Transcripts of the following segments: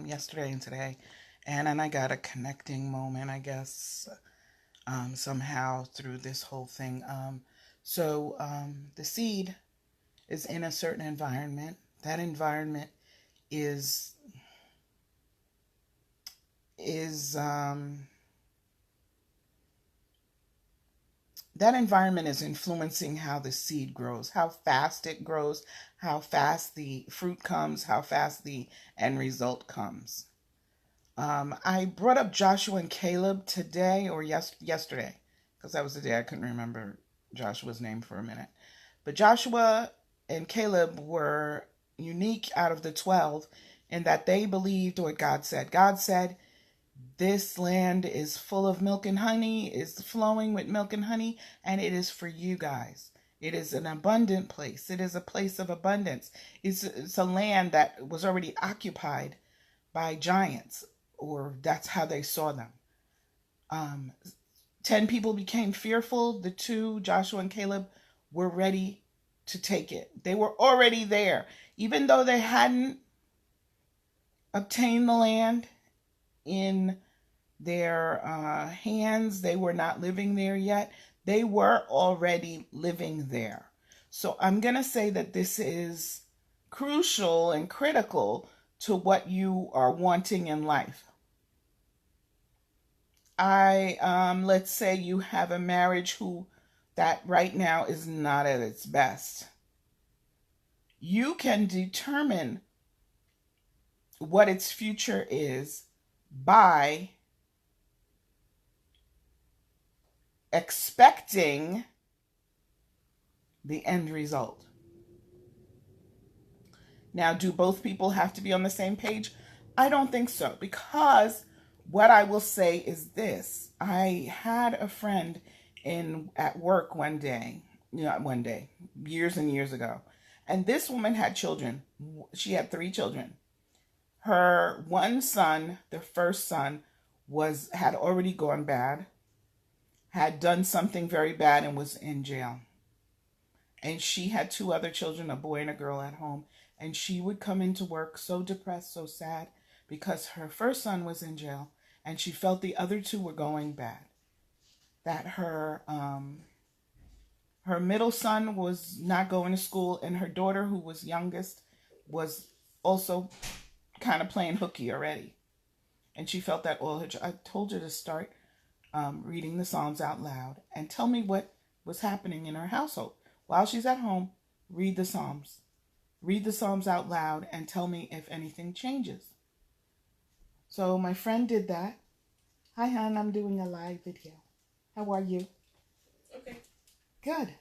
yesterday and today, and then I got a connecting moment, I guess, somehow through this whole thing. The seed is in a certain environment. That environment is is that environment is influencing how the seed grows, how fast it grows, how fast the fruit comes, how fast the end result comes. I brought up Joshua and Caleb today or yesterday, because that was the day I couldn't remember Joshua's name for a minute. But Joshua and Caleb were unique out of the 12 in that they believed what God said. God said, this land is full of milk and honey, is flowing with milk and honey, and it is for you guys. It is an abundant place. It is a place of abundance. It's a land that was already occupied by giants, or that's how they saw them. 10 people became fearful. The two, Joshua and Caleb, were ready to take it. They were already there. Even though they hadn't obtained the land in their hands, they were not living there yet. They were already living there. So I'm going to say that this is crucial and critical to what you are wanting in life. Let's say you have a marriage that right now is not at its best. You can determine what its future is by expecting the end result. Now, do both people have to be on the same page? I don't think so, because what I will say is this. I had a friend at work one day, years and years ago, and this woman had children. She had 3 children. Her one son, the first son, had already gone bad, had done something very bad, and was in jail. And she had 2 other children, a boy and a girl, at home. And she would come into work so depressed, so sad, because her first son was in jail, and she felt the other 2 were going bad. That her middle son was not going to school, and her daughter, who was youngest, was also kind of playing hooky already. And she felt that I told her to start reading the Psalms out loud and tell me what was happening in her household. While she's at home, read the Psalms. Read the Psalms out loud and tell me if anything changes. So my friend did that. Hi, hon, I'm doing a live video. How are you? Okay. Good.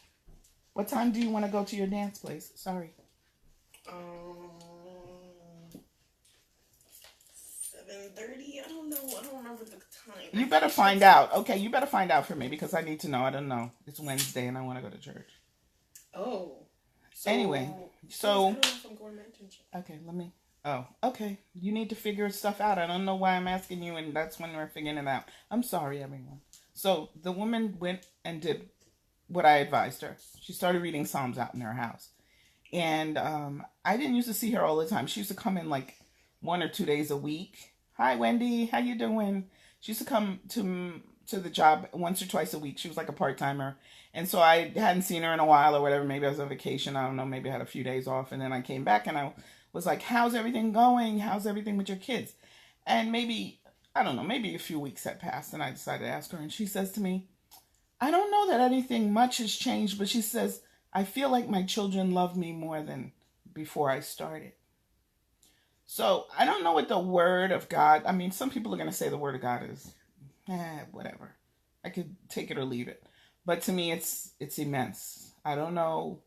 What time do you want to go to your dance place? Sorry. 7:30. I don't know. I don't remember the time. You better find out. Okay, you better find out for me, because I need to know. I don't know. It's Wednesday and I want to go to church. Oh. Anyway, so I don't know if I'm going to my internship. Okay, okay. You need to figure stuff out. I don't know why I'm asking you, and that's when we're figuring it out. I'm sorry, everyone. So the woman went and did what I advised her. She started reading Psalms out in her house. And I didn't used to see her all the time. She used to come in like 1 or 2 days a week. Hi, Wendy. How you doing? She used to come to the job once or twice a week. She was like a part-timer. And so I hadn't seen her in a while or whatever. Maybe I was on vacation. I don't know. Maybe I had a few days off. And then I came back and I was like, how's everything going? How's everything with your kids? And maybe a few weeks had passed, and I decided to ask her. And she says to me, I don't know that anything much has changed, but she says, I feel like my children love me more than before I started. So I don't know what the word of God, some people are going to say the word of God is, whatever. I could take it or leave it. But to me, it's immense. I don't know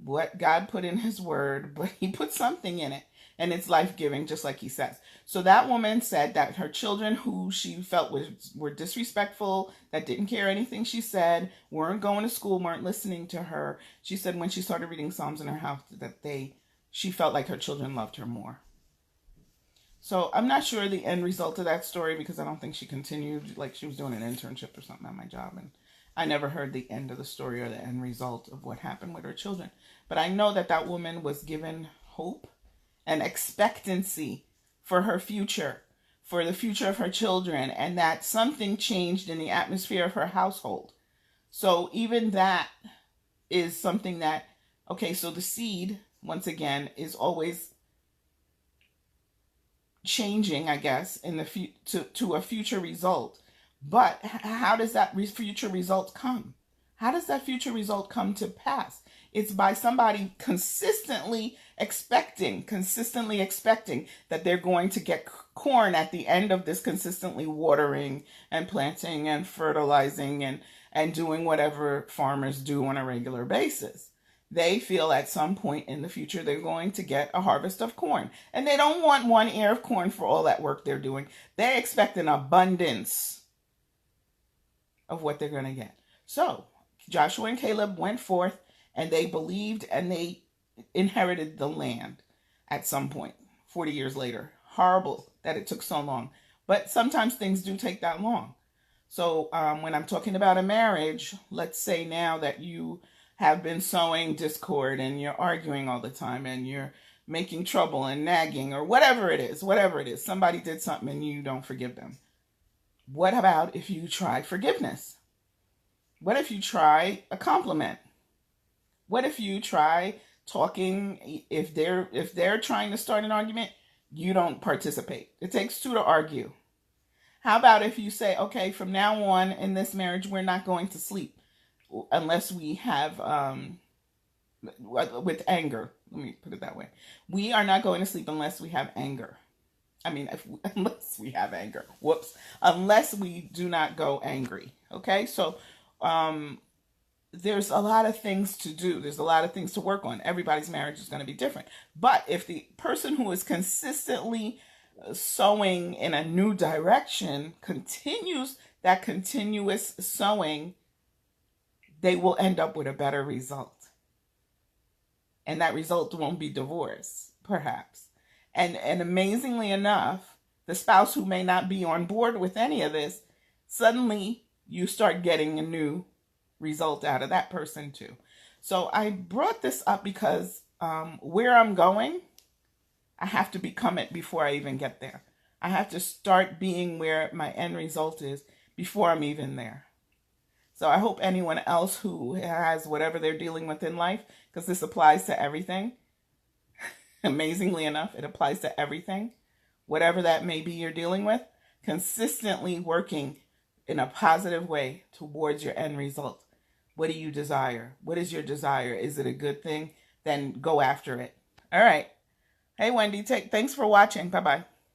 what God put in his word, but he put something in it, and it's life-giving, just like he says. So that woman said that her children, who she felt were disrespectful, that didn't care anything she said, weren't going to school, weren't listening to her. She said when she started reading Psalms in her house that she felt like her children loved her more. So I'm not sure the end result of that story, because I don't think she continued. Like, she was doing an internship or something at my job, and I never heard the end of the story or the end result of what happened with her children. But I know that woman was given hope and expectancy for her future, for the future of her children, and that something changed in the atmosphere of her household. So even that is something that, okay, so the seed, once again, is always changing, I guess, in the to a future result. But how does that future result come? How does that future result come to pass? It's by somebody consistently expecting that they're going to get corn at the end of this consistently watering and planting and fertilizing and doing whatever farmers do on a regular basis. They feel at some point in the future they're going to get a harvest of corn. And they don't want 1 ear of corn for all that work they're doing. They expect an abundance of what they're going to get. So Joshua and Caleb went forth and they believed and they inherited the land at some point, 40 years later. Horrible that it took so long. But sometimes things do take that long. So when I'm talking about a marriage, let's say now that you have been sowing discord and you're arguing all the time and you're making trouble and nagging or whatever it is, somebody did something and you don't forgive them. What about if you try forgiveness? What if you try a compliment? What if you try talking, if they're trying to start an argument, you don't participate. It takes 2 to argue. How about if you say, okay, from now on in this marriage, we're not going to sleep unless we have, with anger. Let me put it that way. We are not going to sleep unless we have anger. Unless we have anger. Whoops. Unless we do not go angry. Okay? So, there's a lot of things to do. There's a lot of things to work on. Everybody's marriage is going to be different. But if the person who is consistently sowing in a new direction continues that continuous sowing, they will end up with a better result. And that result won't be divorce, perhaps. And amazingly enough, the spouse who may not be on board with any of this, suddenly you start getting a new result out of that person too. So I brought this up because where I'm going, I have to become it before I even get there. I have to start being where my end result is before I'm even there. So I hope anyone else who has whatever they're dealing with in life, because this applies to everything, amazingly enough, it applies to everything, whatever that may be you're dealing with, consistently working in a positive way towards your end result. What do you desire? What is your desire? Is it a good thing? Then go after it. All right. Hey, Wendy, thanks for watching. Bye-bye.